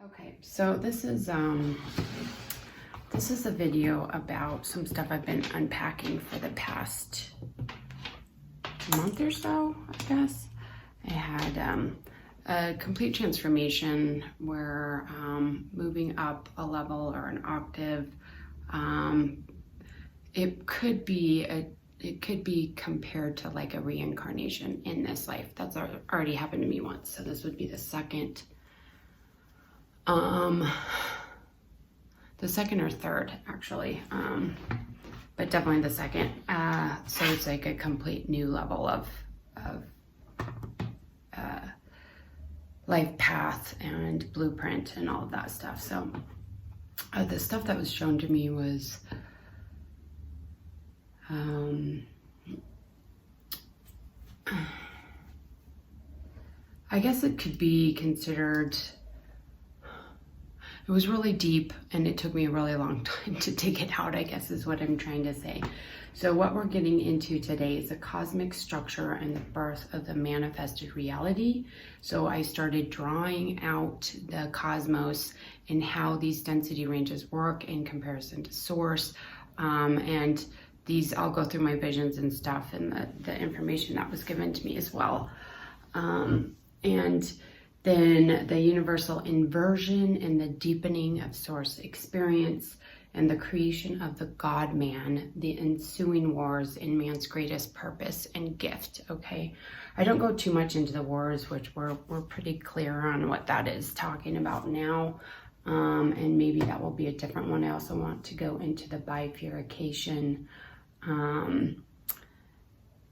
Okay, so this is a video about some stuff I've been unpacking for the past month or so, I guess. I had a complete transformation where moving up a level or an octave, it could be compared to like a reincarnation in this life. That's already happened to me once. So this would be the second or third, actually, but definitely the second. So it's like a complete new level of life path and blueprint and all of that stuff. So the stuff that was shown to me was I guess it could be considered. It was really deep and it took me a really long time to dig it out, I guess is what I'm trying to say. So what we're getting into today is the cosmic structure and the birth of the manifested reality. So I started drawing out the cosmos and how these density ranges work in comparison to source. And these, I'll go through my visions and stuff and the information that was given to me as well. And then the universal inversion and the deepening of source experience and the creation of the God-man, the ensuing wars in man's greatest purpose and gift, okay? I don't go too much into the wars, which we're pretty clear on what that is talking about now, and maybe that will be a different one. I also want to go into the bifurcation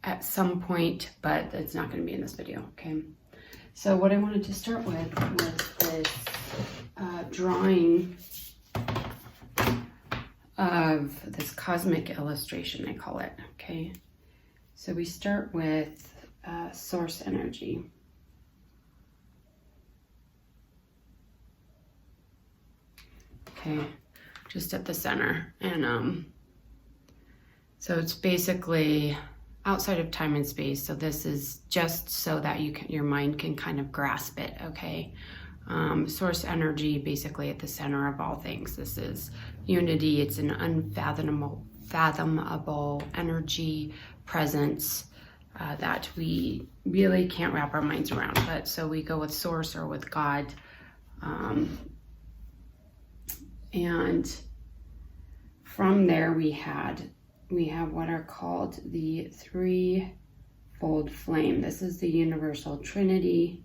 at some point, but it's not going to be in this video, okay? So what I wanted to start with was this drawing of this cosmic illustration, I call it, okay? So we start with source energy. Okay, just at the center. And so it's basically outside of time and space. So this is just so that your mind can kind of grasp it, okay? Source energy, basically at the center of all things. This is unity. It's an unfathomable energy presence that we really can't wrap our minds around. But so we go with source or with God. And from there we have what are called the threefold flame. This is the universal trinity.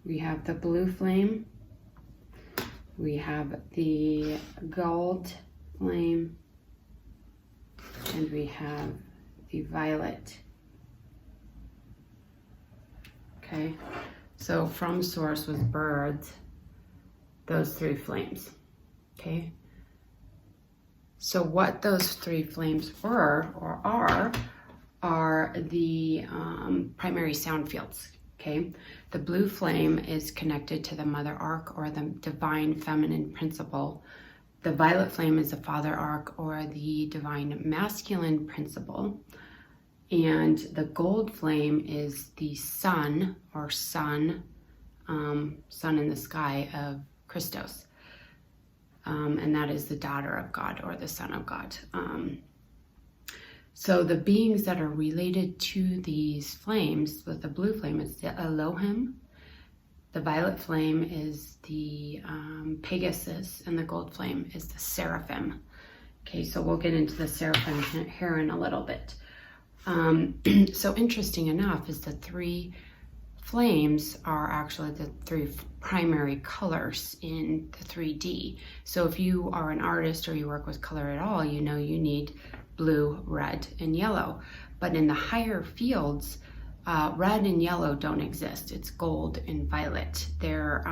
We have the blue flame. We have the gold flame. And we have the violet. Okay, so from source was birthed those three flames. Okay, so what those three flames were or are the primary sound fields. Okay, the blue flame is connected to the mother arc or the divine feminine principle. The violet flame is the father arc or the divine masculine principle. And the gold flame is the sun or sun in the sky of Christos. And that is the daughter of God or the son of God. So the beings that are related to these flames, with the blue flame is the Elohim, the violet flame is the Pegasus, and the gold flame is the Seraphim. Okay, so we'll get into the Seraphim here in a little bit. So interesting enough is the three flames are actually the three primary colors in the 3D. So if you are an artist or you work with color at all, you know you need blue, red, and yellow. But in the higher fields, red and yellow don't exist. It's gold and violet. They're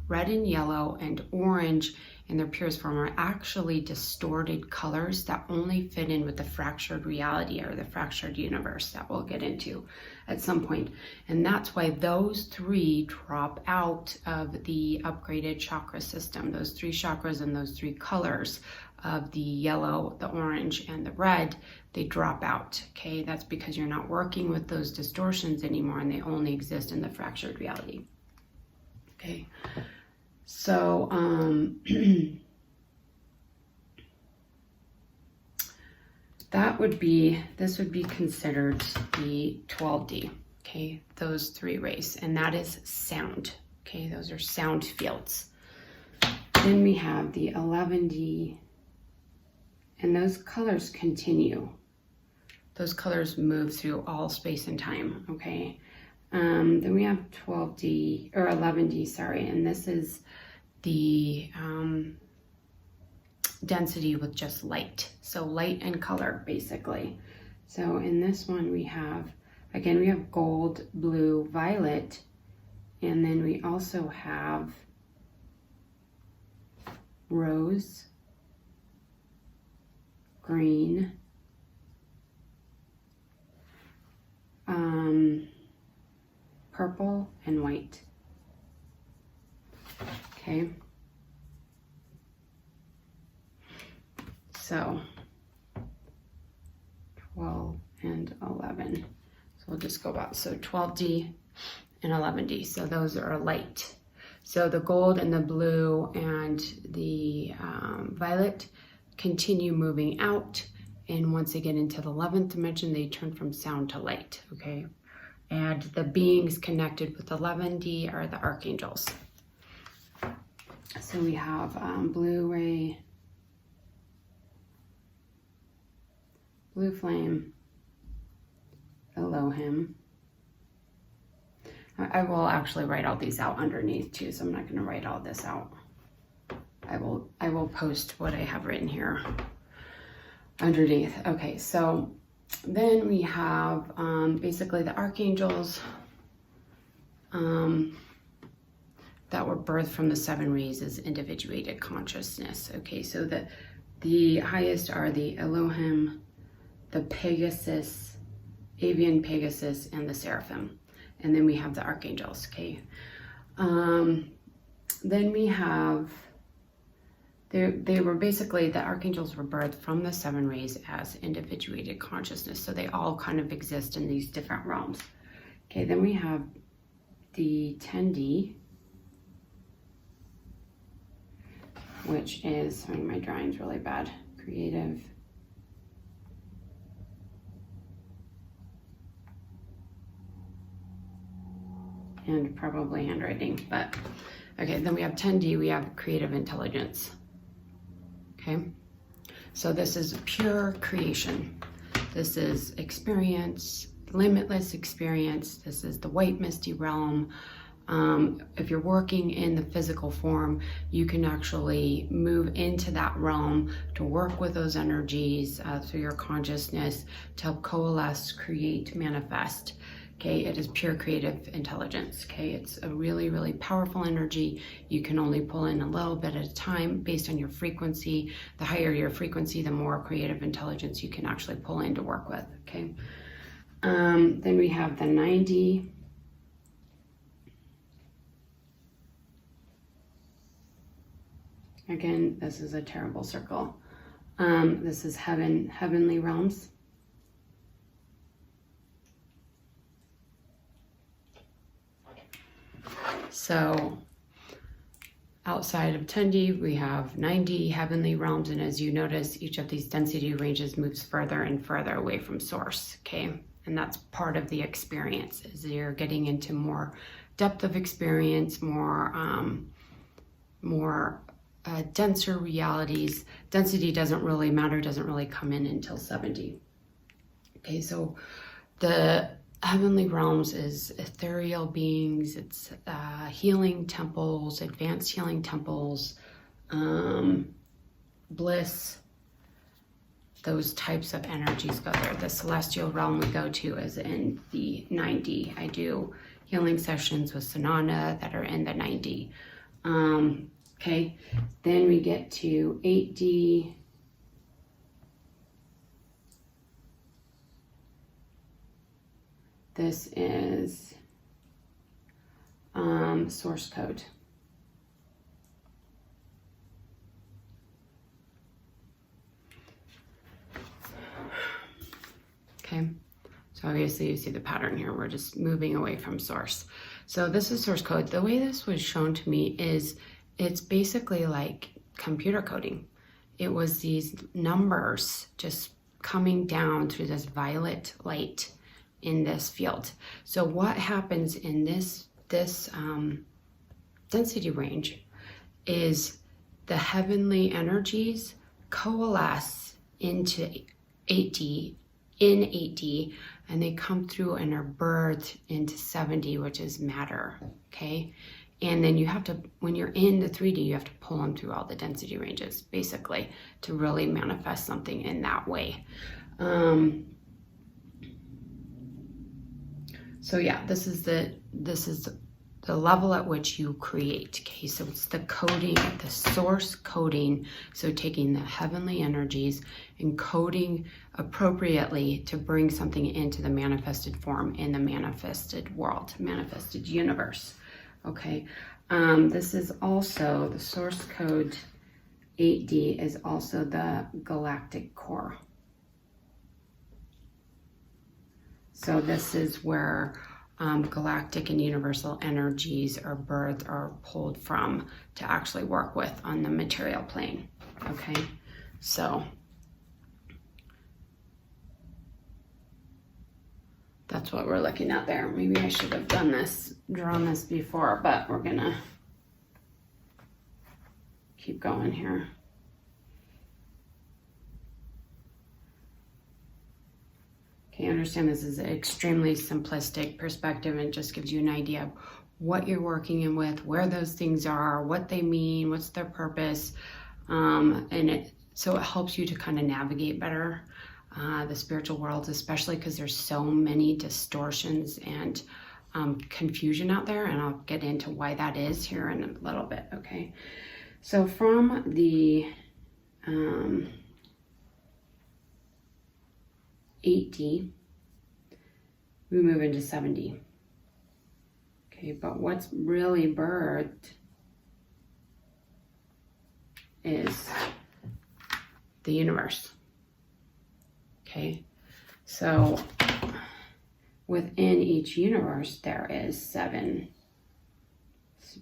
red and yellow and orange in their purest form are actually distorted colors that only fit in with the fractured reality or the fractured universe that we'll get into at some point. And that's why those three drop out of the upgraded chakra system. Those three chakras and those three colors of the yellow, the orange, and the red, they drop out, okay? That's because you're not working with those distortions anymore, and they only exist in the fractured reality, okay? So, this would be considered the 12D, okay? Those three rays, and that is sound, okay? Those are sound fields. Then we have the 11D, and those colors continue. Those colors move through all space and time, okay? Then we have 12D, or 11D, sorry, and this is the density with just light. So light and color, basically. So in this one we have, again, we have gold, blue, violet, and then we also have rose, green, purple, and white. Okay. So 12 and 11. So we'll just go back. So 12D and 11D. So those are light. So the gold and the blue and the violet continue moving out. And once they get into the 11th dimension, they turn from sound to light, okay? And the beings connected with 11D are the archangels. So we have blue ray, blue flame, Elohim. I will actually write all these out underneath too, so I'm not going to write all this out. I will post what I have written here underneath. Okay, so then we have basically the archangels that were birthed from the 7 rays as individuated consciousness. Okay, so the highest are the Elohim, the Pegasus, Avian Pegasus, and the Seraphim. And then we have the archangels, okay? Then we have, they were basically, the archangels were birthed from the 7 rays as individuated consciousness. So they all kind of exist in these different realms. Okay, then we have the 10D, which is, sorry, my drawing's really bad, creative, and probably handwriting, but okay, then we have 10D, we have creative intelligence. Okay, so this is pure creation. This is experience, limitless experience. This is the white misty realm. If you're working in the physical form, you can actually move into that realm to work with those energies through your consciousness to help coalesce, create, manifest. Okay, it is pure creative intelligence. Okay, it's a really, really powerful energy. You can only pull in a little bit at a time based on your frequency. The higher your frequency, the more creative intelligence you can actually pull in to work with. Okay, then we have the 90. Again, this is a terrible circle. This is heavenly realms. So outside of 10D, we have 90 heavenly realms, and as you notice, each of these density ranges moves further and further away from source, okay? And that's part of the experience, is you're getting into more depth of experience, more denser realities. Density doesn't really matter, doesn't really come in until 70. Okay, so the heavenly realms is ethereal beings, it's healing temples, advanced healing temples, bliss, those types of energies go there. The celestial realm we go to is in the 90. I do healing sessions with Sananda that are in the 90. Okay, then we get to 8D. This is source code. okay? So obviously you see the pattern here. We're just moving away from source. So this is source code. The way this was shown to me is it's basically like computer coding. It was these numbers just coming down through this violet light in this field. So what happens in this density range is the heavenly energies coalesce into 8D, in 8D, and they come through and are birthed into 7D, which is matter, okay? And then you have to, when you're in the 3D, you have to pull them through all the density ranges, basically, to really manifest something in that way. So yeah, this is the level at which you create, okay? So it's the coding, the source coding. So taking the heavenly energies and coding appropriately to bring something into the manifested form in the manifested world, manifested universe, okay? This is also, the source code 8D is also the galactic core. So this is where galactic and universal energies are birthed or pulled from to actually work with on the material plane, okay? So that's what we're looking at there. Maybe I should have drawn this before, but we're gonna keep going here. Okay, understand this is an extremely simplistic perspective and just gives you an idea of what you're working in with, where those things are, what they mean, what's their purpose, so it helps you to kind of navigate better the spiritual world, especially because there's so many distortions and confusion out there, and I'll get into why that is here in a little bit, okay? So from the 8D, we move into 7D. Okay, but what's really birthed is the universe. Okay, so within each universe, there is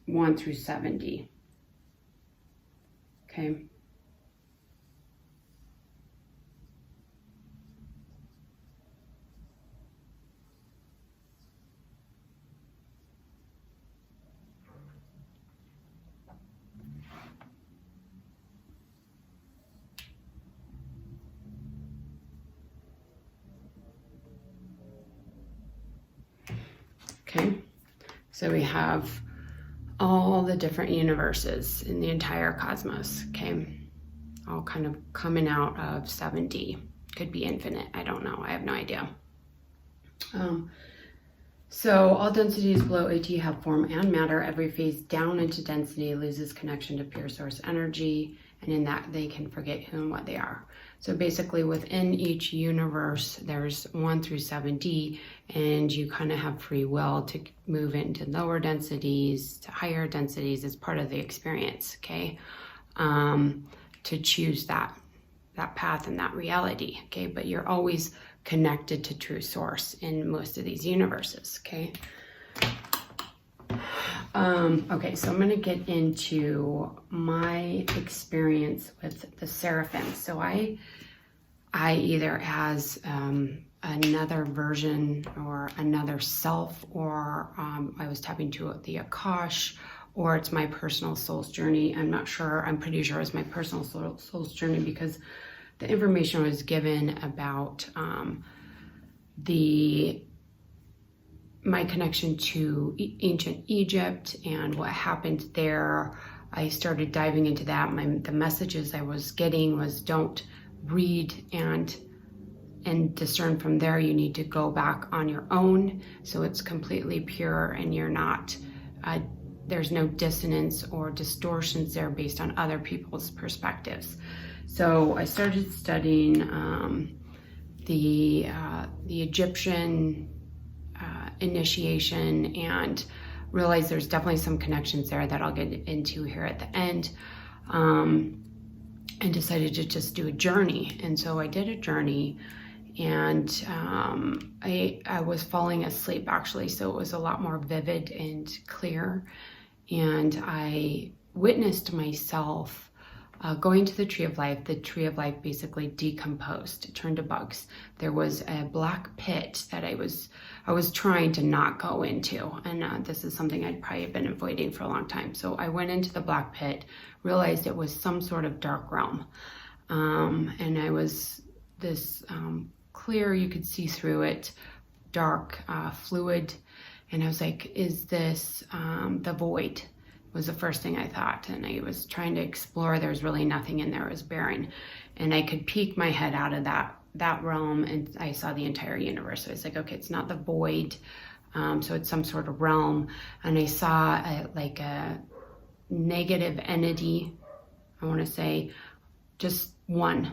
1 through 7D. Okay. Okay, so we have all the different universes in the entire cosmos, okay, all kind of coming out of 7D. Could be infinite, I don't know, I have no idea. So all densities below 8D have form and matter. Every phase down into density loses connection to pure source energy, and in that they can forget who and what they are. So basically within each universe, there's 1 through 7D, and you kind of have free will to move into lower densities, to higher densities as part of the experience, okay? To choose that path and that reality, okay? But you're always connected to true source in most of these universes, okay? Okay, so I'm going to get into my experience with the seraphim. So I either as another version or another self, or I was tapping to the Akash, or it's my personal soul's journey. I'm not sure. I'm pretty sure it's my personal soul's journey because the information was given about my connection to ancient Egypt and what happened there. I started diving into that. The messages I was getting was don't read and discern from there. You need to go back on your own. So it's completely pure and you're not, there's no dissonance or distortions there based on other people's perspectives. So I started studying the Egyptian initiation and realized there's definitely some connections there that I'll get into here at the end, and decided to just do a journey. And so I did a journey, And I was falling asleep actually, so it was a lot more vivid and clear. And I witnessed myself going to the tree of life. The tree of life basically decomposed, it turned to bugs. There was a black pit that I was trying to not go into, and this is something I'd probably been avoiding for a long time. So I went into the black pit, realized it was some sort of dark realm, and I was this clear, you could see through it, dark fluid, and I was like, is this the void? Was the first thing I thought, and I was trying to explore. There was really nothing in there. It was barren, and I could peek my head out of that realm, and I saw the entire universe. So I was like, okay, it's not the void, so it's some sort of realm. And I saw like a negative entity, I want to say, just one.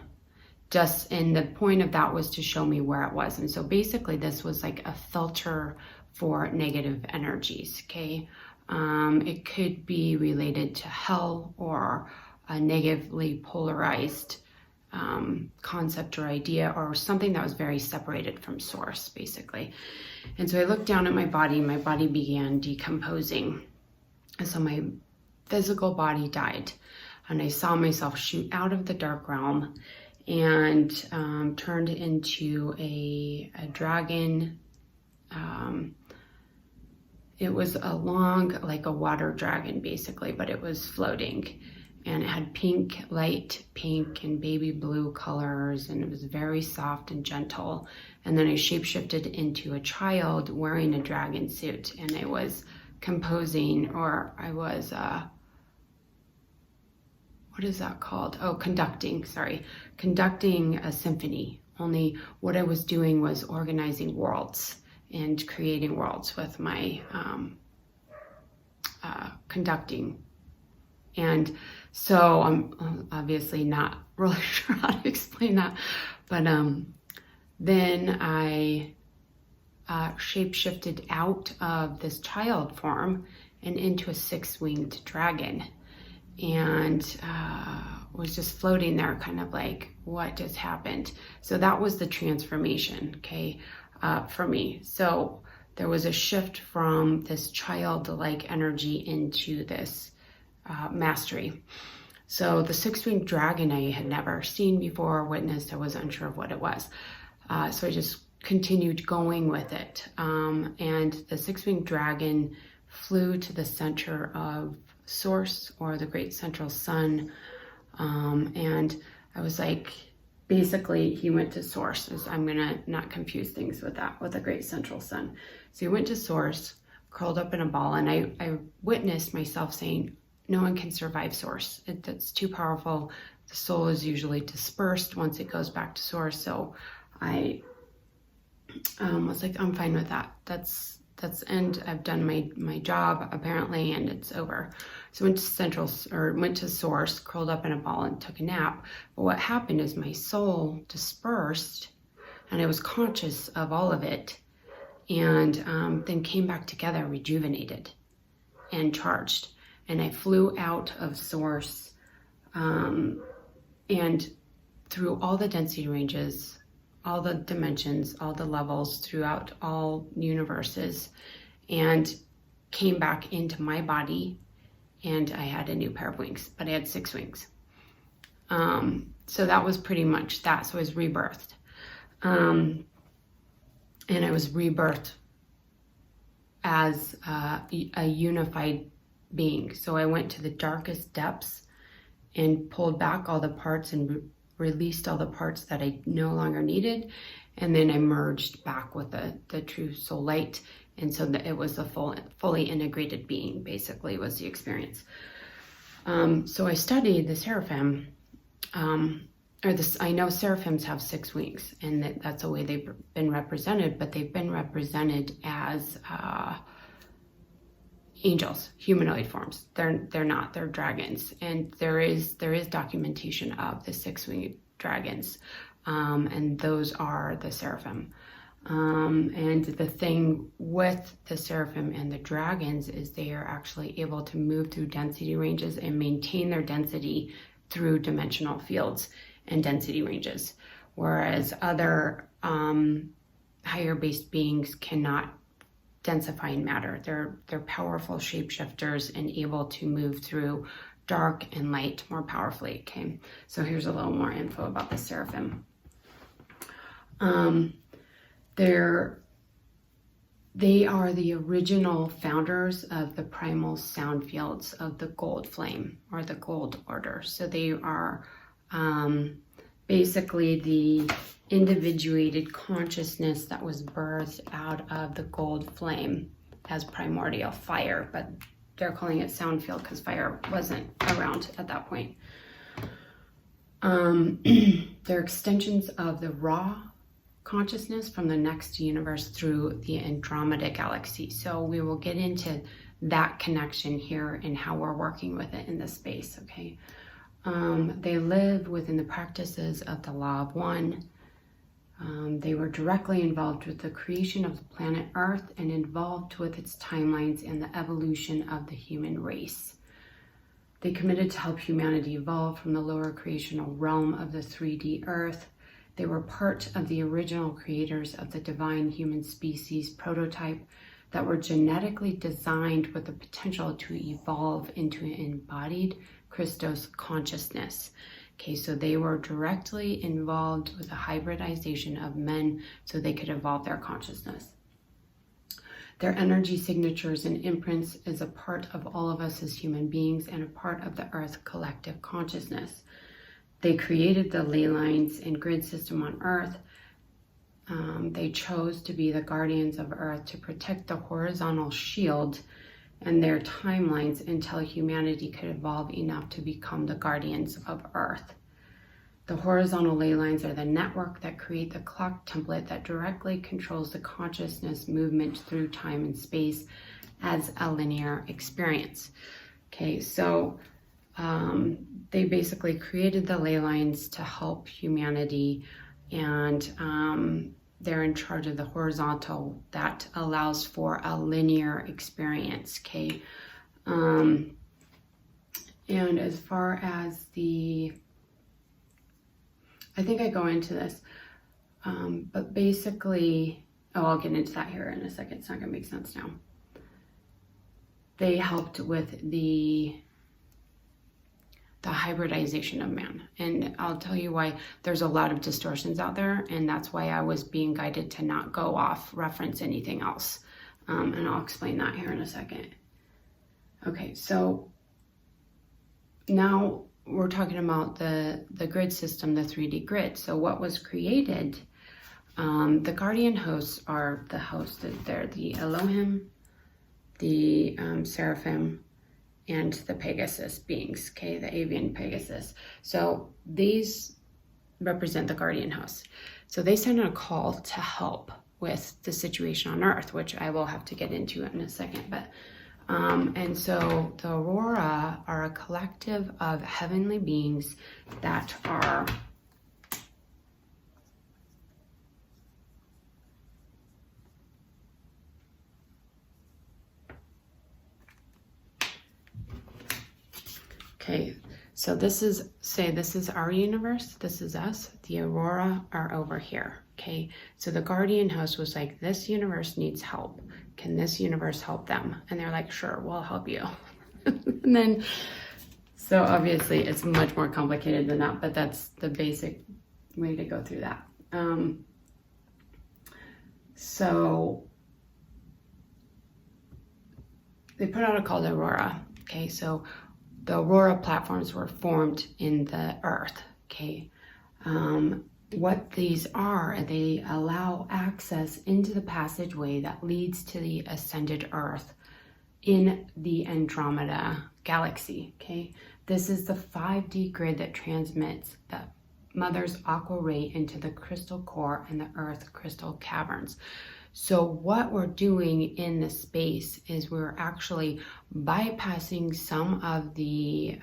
And the point of that was to show me where it was. And so basically, this was like a filter for negative energies. Okay. It could be related to hell or a negatively polarized concept or idea, or something that was very separated from source, basically. And so I looked down at my body began decomposing. And so my physical body died, and I saw myself shoot out of the dark realm and turned into a dragon. It was a long, like a water dragon basically, but it was floating, and it had pink, light pink and baby blue colors, and it was very soft and gentle. And then I shapeshifted into a child wearing a dragon suit, and I was composing, or I was, what is that called? Oh, conducting a symphony. Only what I was doing was organizing worlds and creating worlds with my conducting. And so I'm obviously not really sure how to explain that, but then I shape-shifted out of this child form and into a 6-winged dragon, and was just floating there, kind of like, what just happened? So that was the transformation, okay, for me. So there was a shift from this childlike energy into this mastery. So the 6-winged dragon I had never seen before, witnessed. I was unsure of what it was. So I just continued going with it. And the 6-winged dragon flew to the center of Source, or the great central sun. And I was like, basically he went to Source. I'm gonna not confuse things with that, with the great central sun. So he went to Source, curled up in a ball, and I witnessed myself saying, no one can survive Source. That's too powerful. The soul is usually dispersed once it goes back to Source. So I was like, I'm fine with that. That's end. I've done my job apparently, and it's over. So went to Source, curled up in a ball, and took a nap. But what happened is my soul dispersed, and I was conscious of all of it, and then came back together, rejuvenated and charged. And I flew out of Source, and through all the density ranges, all the dimensions, all the levels throughout all universes, and came back into my body, and I had a new pair of wings, but I had 6 wings. So that was pretty much that. So I was rebirthed. And I was rebirthed as a unified being. So I went to the darkest depths and pulled back all the parts and released all the parts that I no longer needed, and then I merged back with the true soul light, and so that it was a fully integrated being, basically, was the experience. So I studied the seraphim, I know seraphims have 6 wings, and that's the way they've been represented, but they've been represented as angels, humanoid forms. They're not, they're dragons. And there is documentation of the 6-winged dragons. And those are the seraphim. And the thing with the seraphim and the dragons is they are actually able to move through density ranges and maintain their density through dimensional fields and density ranges. Whereas other higher based beings cannot densify in matter. They're powerful shapeshifters and able to move through dark and light more powerfully. Okay, so here's a little more info about the seraphim. They are the original founders of the primal sound fields of the gold flame, or the gold order. So they are basically the individuated consciousness that was birthed out of the gold flame as primordial fire, but they're calling it sound field because fire wasn't around at that point. They're extensions of the raw consciousness from the next universe through the Andromeda galaxy. So we will get into that connection here and how we're working with it in this space, okay? They live within the practices of the Law of One. They were directly involved with the creation of the planet Earth and involved with its timelines and the evolution of the human race. They committed to help humanity evolve from the lower creational realm of the 3D Earth. They were part of the original creators of the divine human species prototype that were genetically designed with the potential to evolve into an embodied Christos consciousness. Okay, so they were directly involved with the hybridization of men so they could evolve their consciousness. Their energy signatures and imprints is a part of all of us as human beings and a part of the Earth collective consciousness. They created the ley lines and grid system on Earth. They chose to be the guardians of Earth to protect the horizontal shield and their timelines until humanity could evolve enough to become the guardians of Earth. The horizontal ley lines are the network that create the clock template that directly controls the consciousness movement through time and space as a linear experience. Okay, so they basically created the ley lines to help humanity, and they're in charge of the horizontal that allows for a linear experience. Okay, and as far as I think I go into this, but basically, I'll get into that here in a second. It's not gonna make sense now. They helped with the hybridization of man. And I'll tell you why there's a lot of distortions out there, and that's why I was being guided to not go off reference anything else. And I'll explain that here in a second. Okay, so now we're talking about the grid system, the 3D grid. So what was created, the guardian hosts are the hosts. They're the Elohim, the seraphim, and the Pegasus beings, okay, the avian Pegasus. So these represent the guardian hosts. So they send a call to help with the situation on Earth, which I will have to get into in a second. But and so the Aurora are a collective of heavenly beings that are okay, so this is our universe, this is us, the Aurora are over here, okay? So the guardian host was like, this universe needs help. Can this universe help them? And they're like, sure, we'll help you. And then, so obviously it's much more complicated than that, but that's the basic way to go through that. So they put out a call to Aurora, okay? So the Aurora platforms were formed in the Earth, okay? What these are, they allow access into the passageway that leads to the ascended Earth in the Andromeda galaxy, okay? This is the 5D grid that transmits the Mother's aqua ray into the crystal core and the Earth crystal caverns. So what we're doing in this space is we're actually bypassing some of the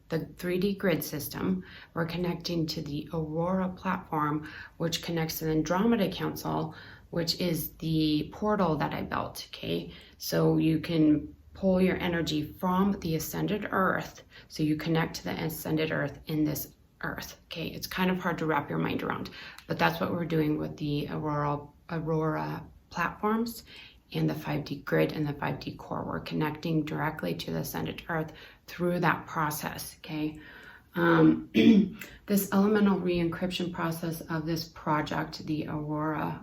3D grid system. We're connecting to the Aurora platform, which connects to the Andromeda Council, which is the portal that I built, okay? So you can pull your energy from the ascended Earth, so you connect to the ascended Earth in this Earth. Okay, it's kind of hard to wrap your mind around, but that's what we're doing with the Aurora platforms and the 5D grid and the 5D core. We're connecting directly to the ascended Earth through that process. Okay. This elemental re-encryption process of this project, the Aurora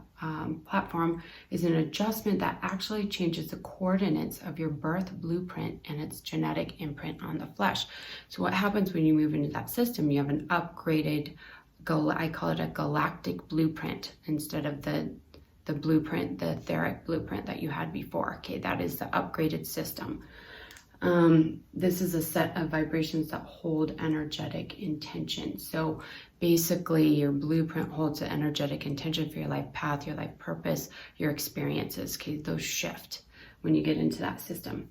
platform, is an adjustment that actually changes the coordinates of your birth blueprint and its genetic imprint on the flesh. So what happens when you move into that system, you have an upgraded, I call it a galactic blueprint instead of the blueprint, the etheric blueprint that you had before. Okay, that is the upgraded system. This is a set of vibrations that hold energetic intention. So basically your blueprint holds the energetic intention for your life path, your life purpose, your experiences. Okay, those shift when you get into that system.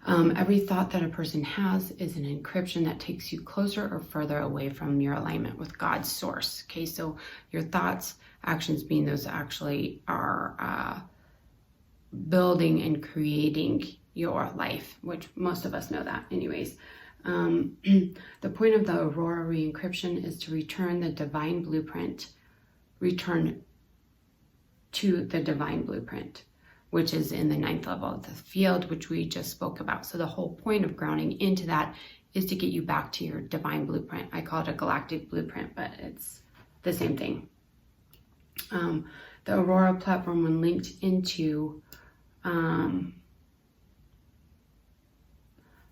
Every thought that a person has is an encryption that takes you closer or further away from your alignment with God's source. Okay, so your thoughts, actions being those actually are building and creating your life, which most of us know that anyways. The point of the Aurora re-encryption is to return to the divine blueprint, which is in the 9th level of the field, which we just spoke about. So the whole point of grounding into that is to get you back to your divine blueprint. I call it a galactic blueprint, but it's the same thing. The Aurora platform, when linked into,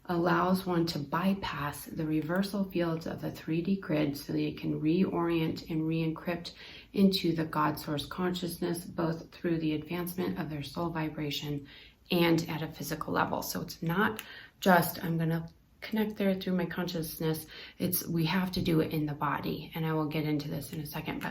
allows one to bypass the reversal fields of the 3D grid so they can reorient and re-encrypt into the God source consciousness, both through the advancement of their soul vibration and at a physical level. So it's not just, I'm going to connect there through my consciousness. We have to do it in the body. And I will get into this in a second,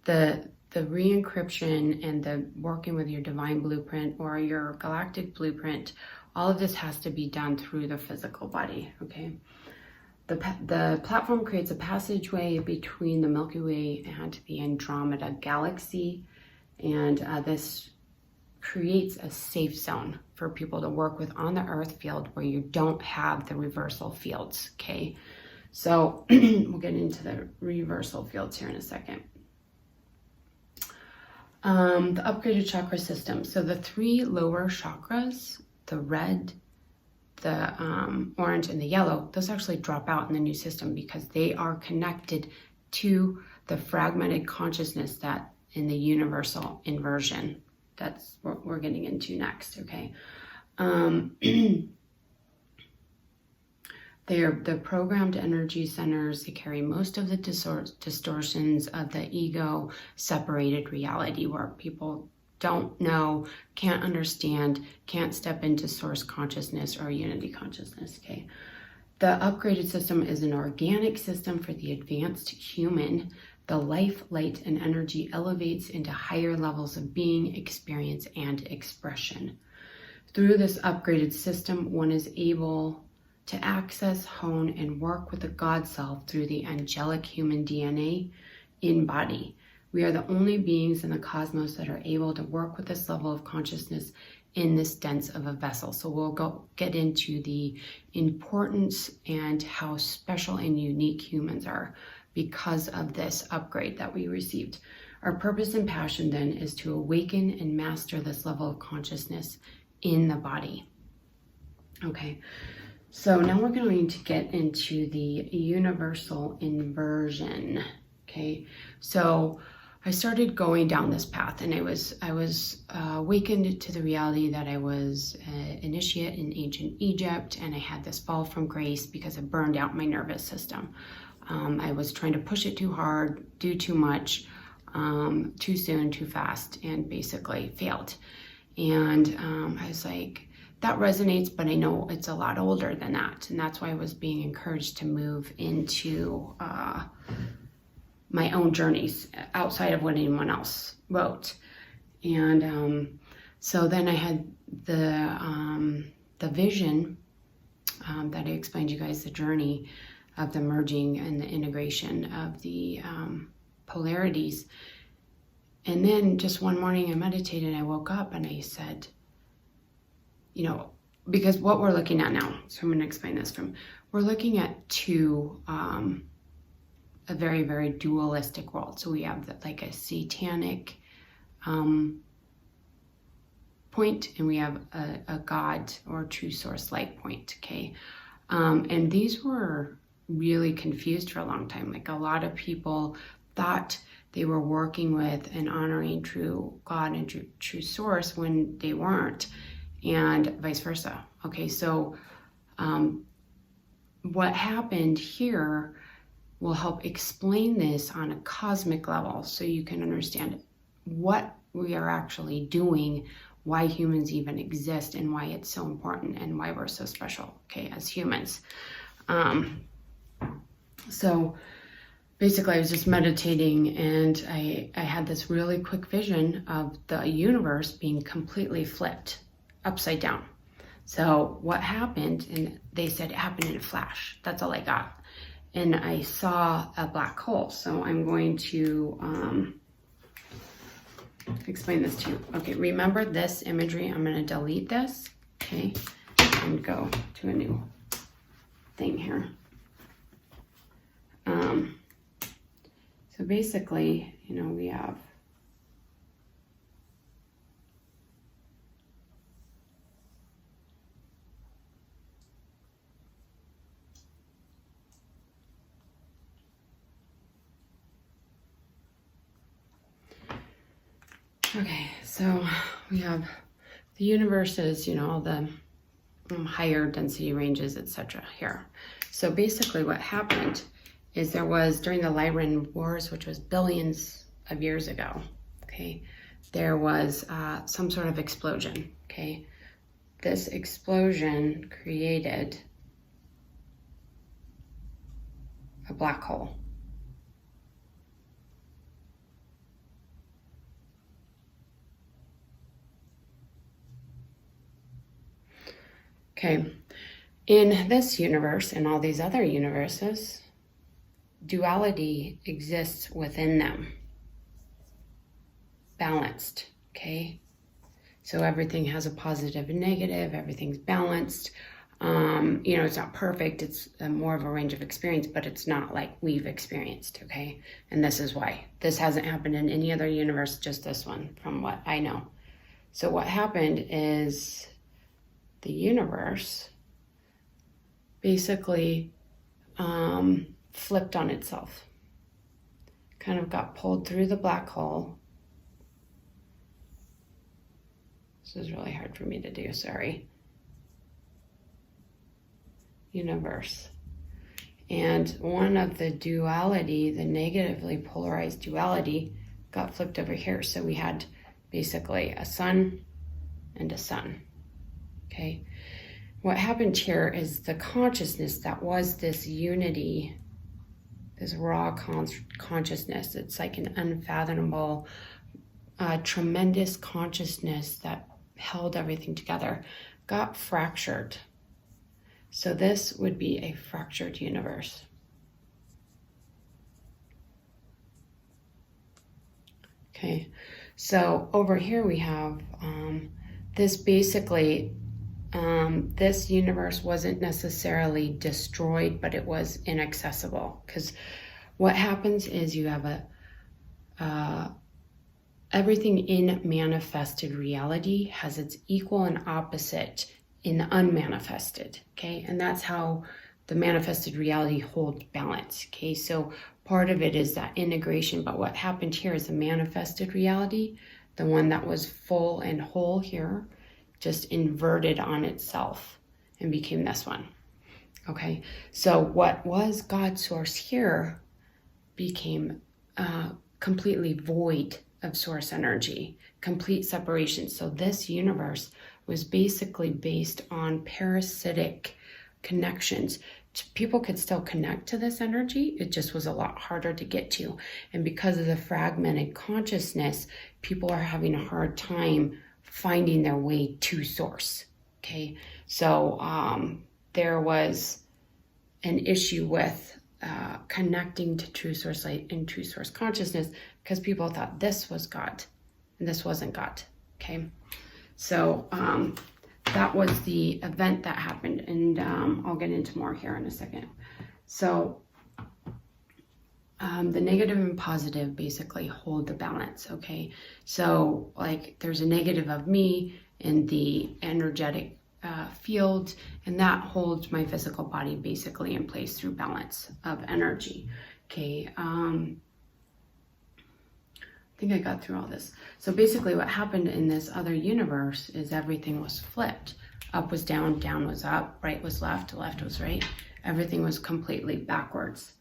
but the re-encryption and the working with your divine blueprint or your galactic blueprint, all of this has to be done through the physical body, okay? The platform creates a passageway between the Milky Way and the Andromeda galaxy, and this creates a safe zone for people to work with on the Earth field where you don't have the reversal fields, okay? So we'll get into the reversal fields here in a second. The upgraded chakra system. So the 3 lower chakras, the red, the orange, and the yellow, those actually drop out in the new system because they are connected to the fragmented consciousness that in the universal inversion. That's what we're getting into next, okay? They're the programmed energy centers. They carry most of the distortions of the ego separated reality where people don't know, can't understand, can't step into source consciousness or unity consciousness, okay? The upgraded system is an organic system for the advanced human. The life, light, and energy elevates into higher levels of being, experience, and expression. Through this upgraded system, one is able to access, hone, and work with the God self through the angelic human DNA in body. We are the only beings in the cosmos that are able to work with this level of consciousness in this dense of a vessel. So we'll get into the importance and how special and unique humans are because of this upgrade that we received. Our purpose and passion then is to awaken and master this level of consciousness in the body. Okay, so now we're going to get into the universal inversion. Okay, so I started going down this path, and I was awakened to the reality that I was an initiate in ancient Egypt, and I had this fall from grace because I burned out my nervous system. I was trying to push it too hard, do too much, too soon, too fast, and basically failed. And I was like, that resonates, but I know it's a lot older than that. And that's why I was being encouraged to move into my own journeys outside of what anyone else wrote. And so then I had the vision that I explained to you guys, the journey of the merging and the integration of the polarities. And then just one morning I meditated, I woke up and I said, you know, because what we're looking at now, so I'm going to explain this we're looking at two a very, very dualistic world. So we have like a satanic point, and we have a God or true source light point, okay? And these were really confused for a long time. Like a lot of people thought they were working with and honoring true God and true source when they weren't, and vice versa. Okay, so what happened here will help explain this on a cosmic level so you can understand what we are actually doing, why humans even exist, and why it's so important and why we're so special, okay, as humans. So basically I was just meditating, and I had this really quick vision of the universe being completely flipped upside down. So what happened, and they said it happened in a flash. That's all I got. And I saw a black hole. So I'm going to explain this to you. Okay, remember this imagery. I'm going to delete this, okay, and go to a new thing here. So basically, you know, we have okay, so we have the universes, you know, all the higher density ranges, etc. here. So basically what happened is there was, during the Lyran Wars, which was billions of years ago, okay, there was some sort of explosion, okay? This explosion created a black hole. Okay, in this universe and all these other universes, duality exists within them, balanced, okay? So everything has a positive and negative, everything's balanced. You know, it's not perfect, it's more of a range of experience, but it's not like we've experienced, okay? And this is why. This hasn't happened in any other universe, just this one, from what I know. So what happened is the universe basically flipped on itself, kind of got pulled through the black hole. This is really hard for me to do, sorry. Universe. And one of the duality, the negatively polarized duality, got flipped over here. So we had basically a sun and a sun, okay? What happened here is the consciousness that was this unity, this raw consciousness, it's like an unfathomable, tremendous consciousness that held everything together, got fractured. So this would be a fractured universe. Okay, so over here we have this basically, this universe wasn't necessarily destroyed, but it was inaccessible. Because what happens is you have everything in manifested reality has its equal and opposite in the unmanifested, okay? And that's how the manifested reality holds balance, okay? So part of it is that integration, but what happened here is the manifested reality, the one that was full and whole here, just inverted on itself and became this one, okay? So what was God's source here became completely void of source energy, complete separation. So this universe was basically based on parasitic connections. People could still connect to this energy, it just was a lot harder to get to. And because of the fragmented consciousness, people are having a hard time finding their way to source, okay? So there was an issue with connecting to true source light and true source consciousness because people thought this was God and this wasn't God, okay? So that was the event that happened, and I'll get into more here in a second. So the negative and positive basically hold the balance, okay? So like there's a negative of me in the energetic field, and that holds my physical body basically in place through balance of energy, okay? I think I got through all this. So basically what happened in this other universe is everything was flipped. Up was down, down was up, right was left, left was right. Everything was completely backwards.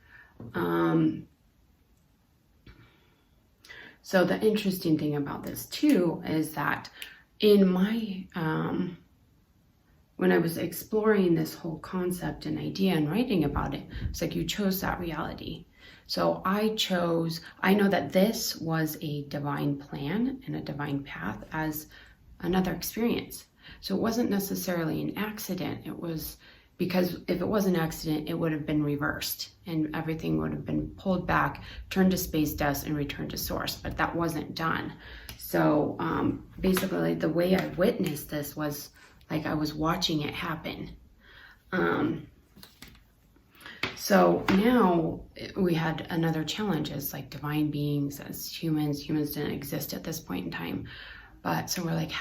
So the interesting thing about this too is that in my, when I was exploring this whole concept and idea and writing about it, it's like you chose that reality. So I know that this was a divine plan and a divine path as another experience. So it wasn't necessarily an accident. It was because if it was an accident, it would have been reversed and everything would have been pulled back, turned to space dust and returned to source, but that wasn't done. So basically the way I witnessed this was like I was watching it happen. So now we had another challenge as like divine beings, as humans didn't exist at this point in time. But so we're like,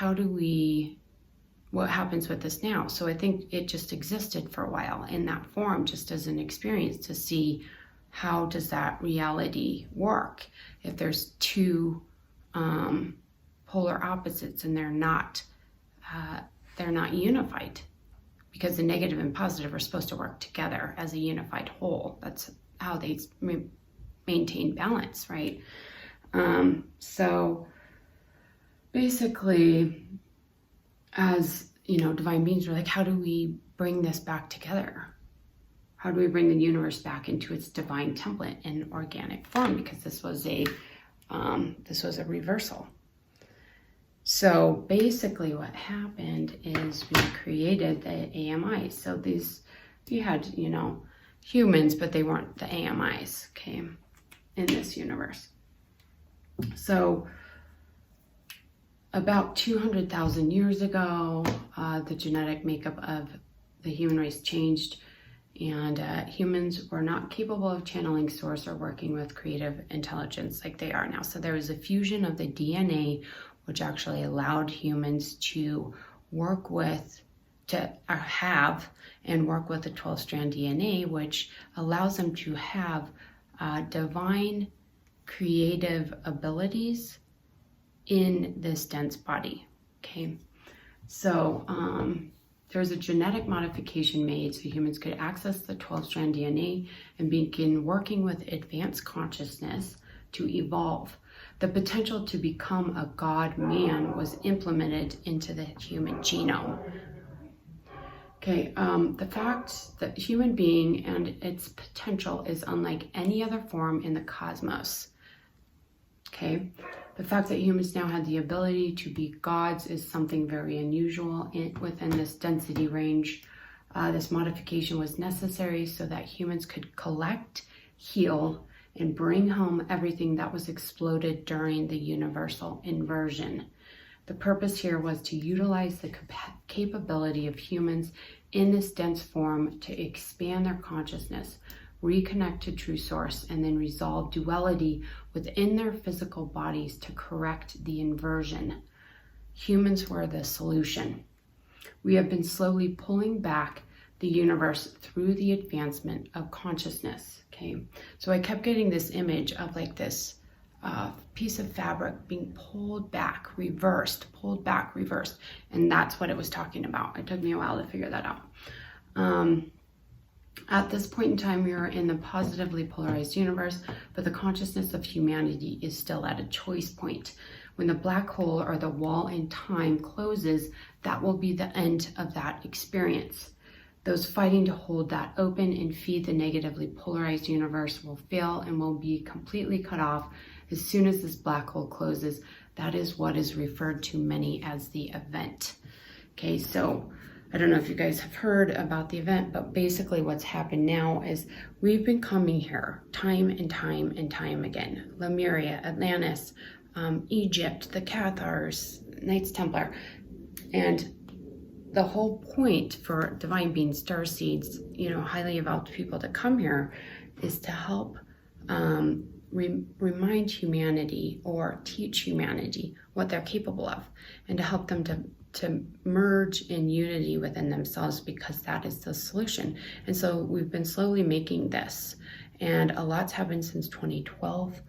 what happens with this now? So I think it just existed for a while in that form, just as an experience to see how does that reality work if there's two polar opposites and they're not unified, because the negative and positive are supposed to work together as a unified whole. That's how they maintain balance, right? So basically, as you know, divine beings were like, how do we bring this back together? How do we bring the universe back into its divine template in organic form? Because this was a reversal. So basically what happened is we created the AMIs. So you had, humans, but they weren't the AMIs, okay, in this universe. So about 200,000 years ago, the genetic makeup of the human race changed, and humans were not capable of channeling source or working with creative intelligence like they are now. So there was a fusion of the DNA, which actually allowed humans to work with, have and work with the 12-strand DNA, which allows them to have divine creative abilities in this dense body, okay? So there's a genetic modification made so humans could access the 12-strand DNA and begin working with advanced consciousness to evolve. The potential to become a God-man was implemented into the human genome. Okay, the fact that human being and its potential is unlike any other form in the cosmos. Okay, the fact that humans now had the ability to be gods is something very unusual within this density range. This modification was necessary so that humans could collect, heal, and bring home everything that was exploded during the universal inversion. The purpose here was to utilize the capability of humans in this dense form to expand their consciousness, reconnect to true source, and then resolve duality within their physical bodies to correct the inversion. Humans were the solution. We have been slowly pulling back the universe through the advancement of consciousness. Okay, so I kept getting this image of like this piece of fabric being pulled back, reversed, pulled back, reversed, and that's what it was talking about. It took me a while to figure that out. At this point in time, we are in the positively polarized universe, but the consciousness of humanity is still at a choice point. When the black hole or the wall in time closes, that will be the end of that experience. Those fighting to hold that open and feed the negatively polarized universe will fail and will be completely cut off as soon as this black hole closes. That is what is referred to many as the event. Okay, so I don't know if you guys have heard about the event, but basically what's happened now is we've been coming here time and time and time again. Lemuria, Atlantis, Egypt, the Cathars, Knights Templar, and the whole point for divine beings, starseeds, highly evolved people to come here is to help remind humanity or teach humanity what they're capable of, and to help them to merge in unity within themselves, because that is the solution. And so we've been slowly making this, and a lot's happened since 2012.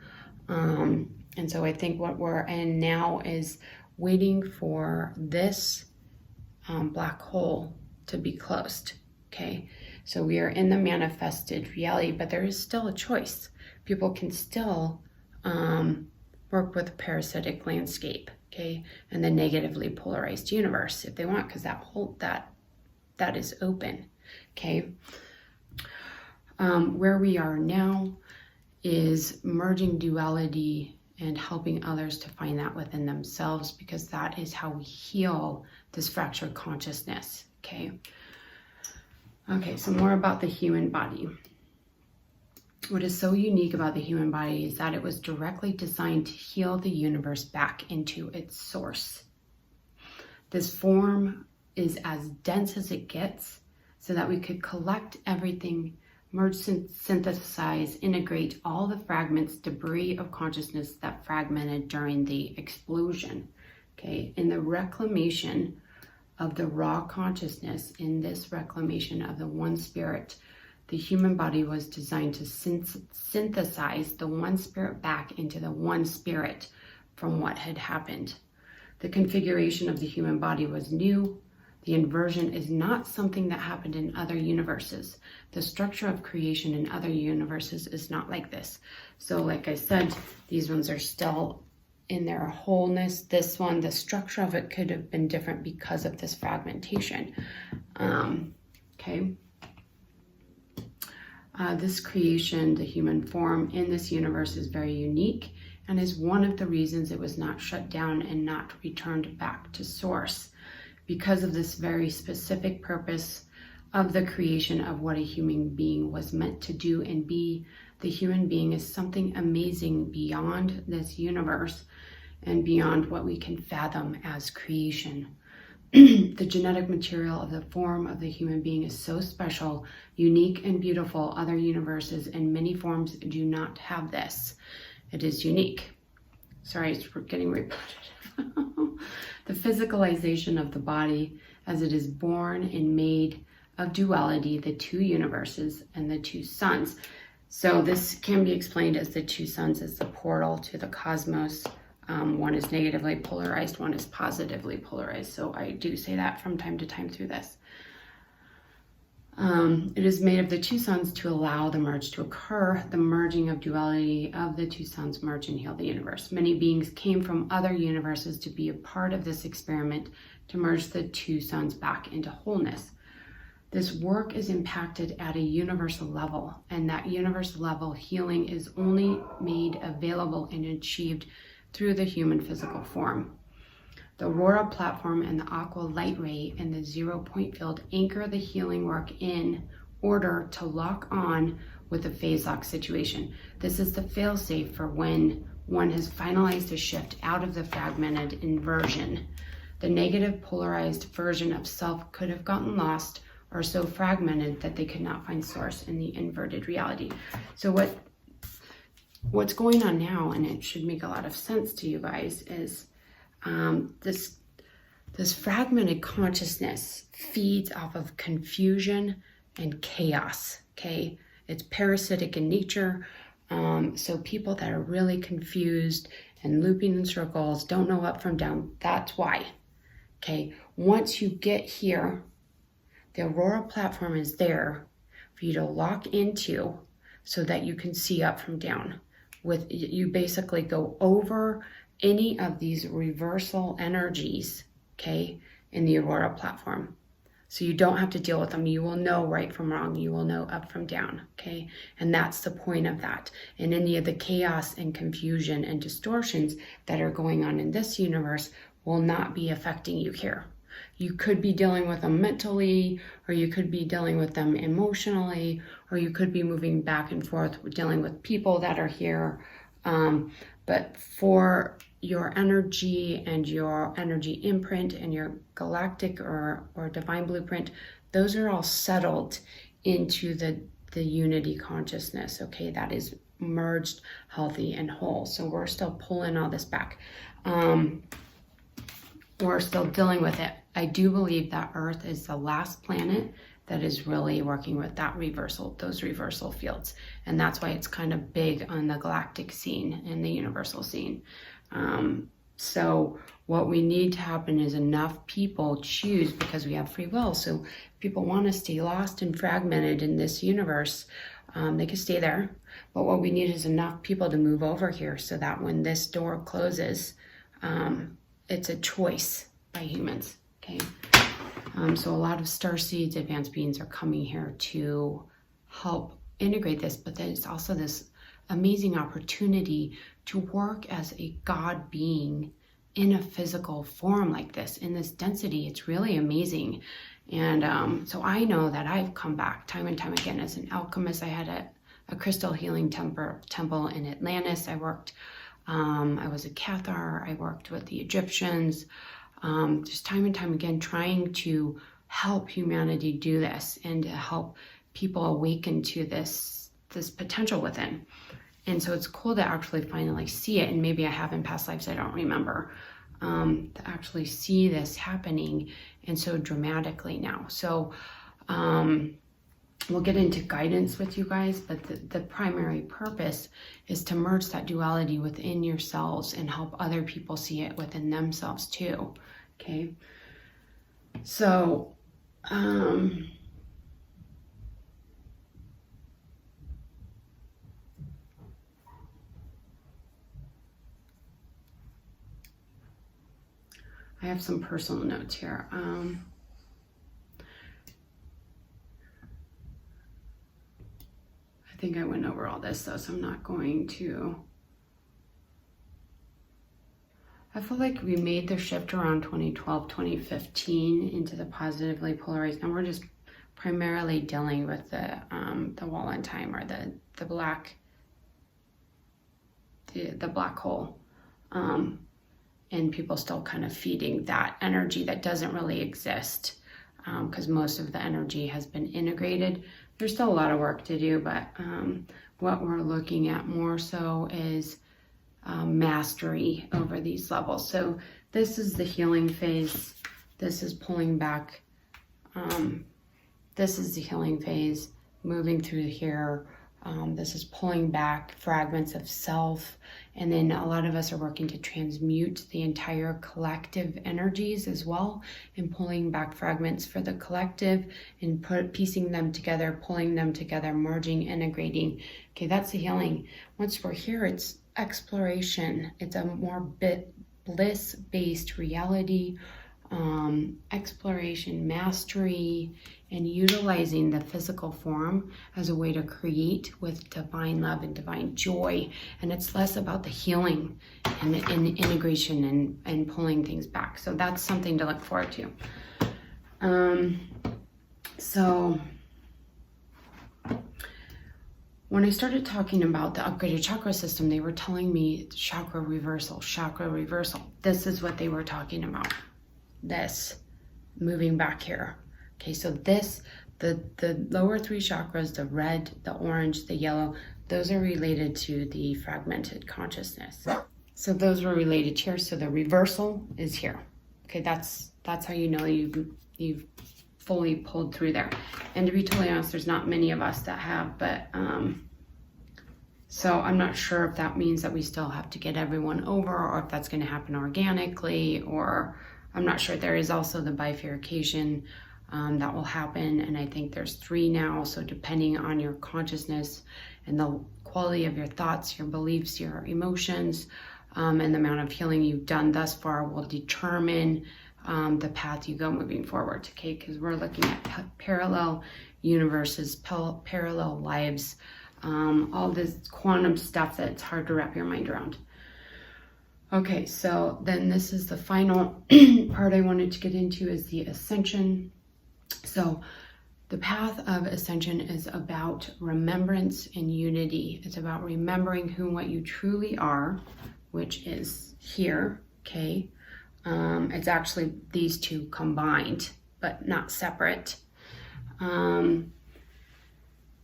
And so I think what we're in now is waiting for this black hole to be closed. Okay, so we are in the manifested reality, but there is still a choice. People can still work with a parasitic landscape, okay, and the negatively polarized universe if they want, because that is open. Okay, where we are now is merging duality and helping others to find that within themselves, because that is how we heal this fractured consciousness. Okay, so more about the human body. What is so unique about the human body is that it was directly designed to heal the universe back into its source. This form is as dense as it gets, so that we could collect everything, merge, synthesize, integrate all the fragments, debris of consciousness that fragmented during the explosion. Okay, in the reclamation of the raw consciousness, in this reclamation of the one spirit, the human body was designed to synthesize the one spirit back into the one spirit from what had happened. The configuration of the human body was new. The inversion is not something that happened in other universes. The structure of creation in other universes is not like this. So like I said, these ones are still in their wholeness. This one, the structure of it could have been different because of this fragmentation. This creation, the human form in this universe, is very unique and is one of the reasons it was not shut down and not returned back to source, because of this very specific purpose of the creation of what a human being was meant to do and be. The human being is something amazing beyond this universe and beyond what we can fathom as creation. The genetic material of the form of the human being is so special, unique, and beautiful. Other universes and many forms do not have this. It is unique. Sorry, it's getting repetitive. The physicalization of the body as it is born and made of duality, the two universes and the two suns. So this can be explained as the two suns as the portal to the cosmos. One is negatively polarized, one is positively polarized. So I do say that from time to time through this. It is made of the two suns to allow the merge to occur. The merging of duality of the two suns merge and heal the universe. Many beings came from other universes to be a part of this experiment to merge the two suns back into wholeness. This work is impacted at a universal level, and that universal level healing is only made available and achieved through the human physical form. The Aurora platform and the Aqua light ray and the 0 point field anchor the healing work in order to lock on with a phase lock situation. This is the failsafe for when one has finalized a shift out of the fragmented inversion. The negative polarized version of self could have gotten lost or so fragmented that they could not find source in the inverted reality. So what's going on now, and it should make a lot of sense to you guys, is this fragmented consciousness feeds off of confusion and chaos. Okay, it's parasitic in nature. So people that are really confused and looping in circles, don't know up from down, that's why. Okay, once you get here, the Aurora platform is there for you to lock into so that you can see up from down. With you basically go over any of these reversal energies, okay, in the Aurora platform. So you don't have to deal with them. You will know right from wrong. You will know up from down, okay? And that's the point of that. And any of the chaos and confusion and distortions that are going on in this universe will not be affecting you here. You could be dealing with them mentally, or you could be dealing with them emotionally, or you could be moving back and forth dealing with people that are here. But for your energy and your energy imprint and your galactic or divine blueprint, those are all settled into the unity consciousness, okay? That is merged, healthy, and whole. So we're still pulling all this back. We're still dealing with it. I do believe that Earth is the last planet that is really working with that reversal, those reversal fields. And that's why it's kind of big on the galactic scene and the universal scene. So what we need to happen is enough people choose, because we have free will. So if people want to stay lost and fragmented in this universe, they can stay there. But what we need is enough people to move over here so that when this door closes, it's a choice by humans, okay? So a lot of starseeds, advanced beings are coming here to help integrate this, but then it's also this amazing opportunity to work as a God being in a physical form like this, in this density. It's really amazing. And so I know that I've come back time and time again as an alchemist. I had a crystal healing temple in Atlantis. I worked, I was a Cathar. I worked with the Egyptians, just time and time again, trying to help humanity do this and to help people awaken to this potential within. And so it's cool to actually finally see it. And maybe I have in past lives, I don't remember, to actually see this happening and so dramatically now. So we'll get into guidance with you guys, but the primary purpose is to merge that duality within yourselves and help other people see it within themselves too. Okay. So, I have some personal notes here. I think I went over all this though, so I'm not going to. I feel like we made the shift around 2012, 2015 into the positively polarized, and we're just primarily dealing with the wall in time, or the black hole. And people still kind of feeding that energy that doesn't really exist, because most of the energy has been integrated. There's still a lot of work to do, but what we're looking at more so is mastery over these levels. So this is the healing phase. This is pulling back. This is the healing phase, moving through here. This is pulling back fragments of self. And then a lot of us are working to transmute the entire collective energies as well, and pulling back fragments for the collective and piecing them together, pulling them together, merging, integrating. Okay, that's the healing. Once we're here, it's exploration. It's a more bliss-based reality, exploration, mastery, and utilizing the physical form as a way to create with divine love and divine joy. And it's less about the healing and the integration and pulling things back. So that's something to look forward to. So when I started talking about the upgraded chakra system, they were telling me chakra reversal, chakra reversal. This is what they were talking about. This, moving back here. Okay, so this, the lower three chakras, the red, the orange, the yellow, those are related to the fragmented consciousness. So those were related here. So the reversal is here. Okay, that's how you know you've fully pulled through there. And to be totally honest, there's not many of us that have, but so I'm not sure if that means that we still have to get everyone over, or if that's going to happen organically, or I'm not sure. There is also the bifurcation that will happen, and I think there's 3 now. So depending on your consciousness and the quality of your thoughts, your beliefs, your emotions, and the amount of healing you've done thus far will determine the path you go moving forward. Okay, because we're looking at parallel universes, parallel lives, all this quantum stuff that's hard to wrap your mind around. Okay, so then this is the final part I wanted to get into, is the ascension. So the path of ascension is about remembrance and unity. It's about remembering who and what you truly are, which is here, okay? It's actually these two combined, but not separate.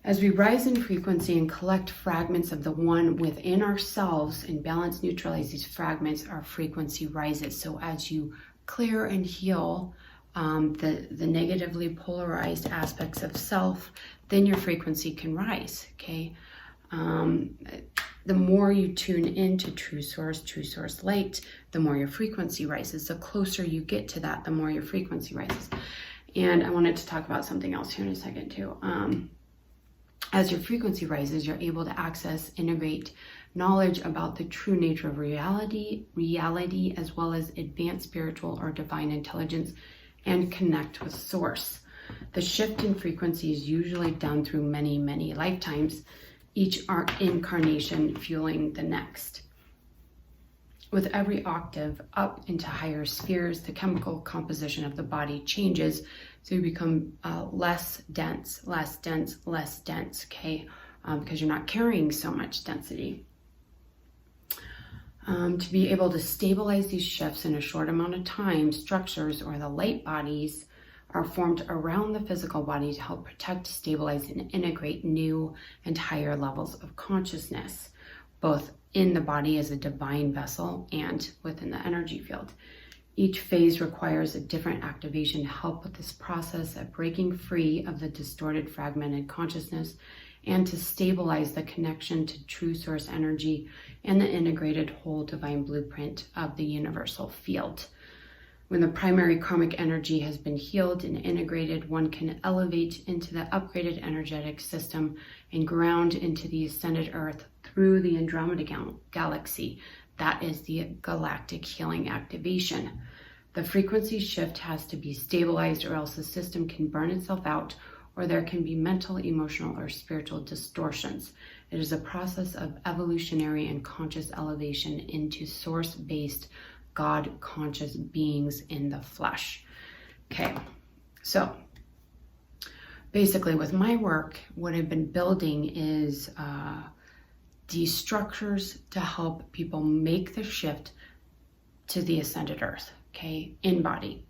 As we rise in frequency and collect fragments of the one within ourselves and balance, neutralize these fragments, our frequency rises. So as you clear and heal the negatively polarized aspects of self, then your frequency can rise, okay? The more you tune into true source light, the more your frequency rises. The closer you get to that, the more your frequency rises. And I wanted to talk about something else here in a second too. As your frequency rises, you're able to access, integrate knowledge about the true nature of reality, as well as advanced spiritual or divine intelligence, and connect with source. The shift in frequency is usually done through many, many lifetimes, each incarnation fueling the next. With every octave up into higher spheres, the chemical composition of the body changes, so you become less dense, okay? Because you're not carrying so much density. To be able to stabilize these shifts in a short amount of time, structures or the light bodies are formed around the physical body to help protect, stabilize, and integrate new and higher levels of consciousness, both in the body as a divine vessel and within the energy field. Each phase requires a different activation to help with this process of breaking free of the distorted, fragmented consciousness and to stabilize the connection to true source energy and the integrated whole divine blueprint of the universal field. When the primary karmic energy has been healed and integrated, one can elevate into the upgraded energetic system and ground into the ascended earth through the Andromeda galaxy. That is the galactic healing activation. The frequency shift has to be stabilized, or else the system can burn itself out, or there can be mental, emotional, or spiritual distortions. It is a process of evolutionary and conscious elevation into source-based, God-conscious beings in the flesh. Okay, so basically with my work, what I've been building is these structures to help people make the shift to the ascended earth, okay, in body.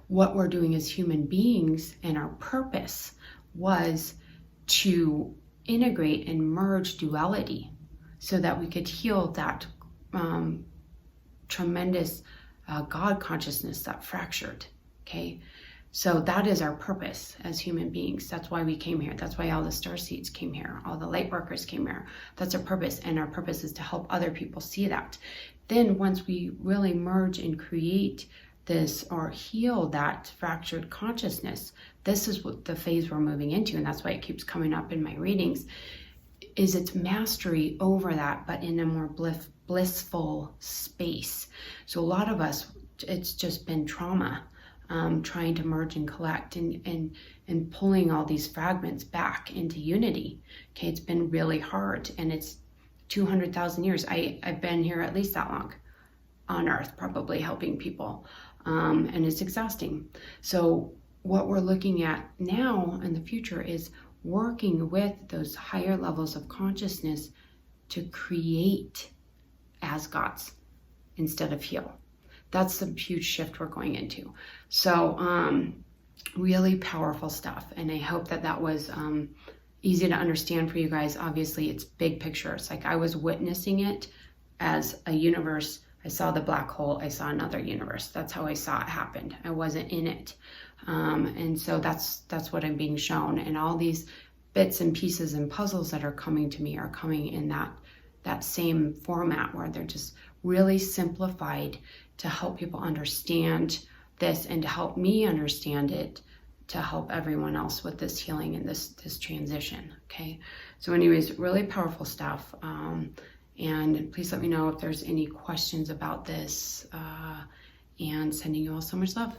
What we're doing as human beings and our purpose was to integrate and merge duality so that we could heal that tremendous God consciousness that fractured, okay? So that is our purpose as human beings. That's why we came here. That's why all the starseeds came here. All the light workers came here. That's our purpose, and our purpose is to help other people see that. Then once we really merge and create this or heal that fractured consciousness, this is what the phase we're moving into, and that's why it keeps coming up in my readings, is its mastery over that, but in a more blissful space. So a lot of us, it's just been trauma, trying to merge and collect and pulling all these fragments back into unity. Okay, it's been really hard, and it's 200,000 years. I've been here at least that long on Earth, probably helping people, and it's exhausting. So what we're looking at now in the future is working with those higher levels of consciousness to create as gods instead of heal. That's the huge shift we're going into. So really powerful stuff, and I hope that was easy to understand for you guys. Obviously it's big picture. It's like I was witnessing it as a universe. I saw the black hole, I saw another universe. That's how I saw it happen. I wasn't in it. And so that's what I'm being shown. And all these bits and pieces and puzzles that are coming to me are coming in that same format, where they're just really simplified to help people understand this and to help me understand it, to help everyone else with this healing and this transition. Okay, so anyways, really powerful stuff. And please let me know if there's any questions about this, and sending you all so much love.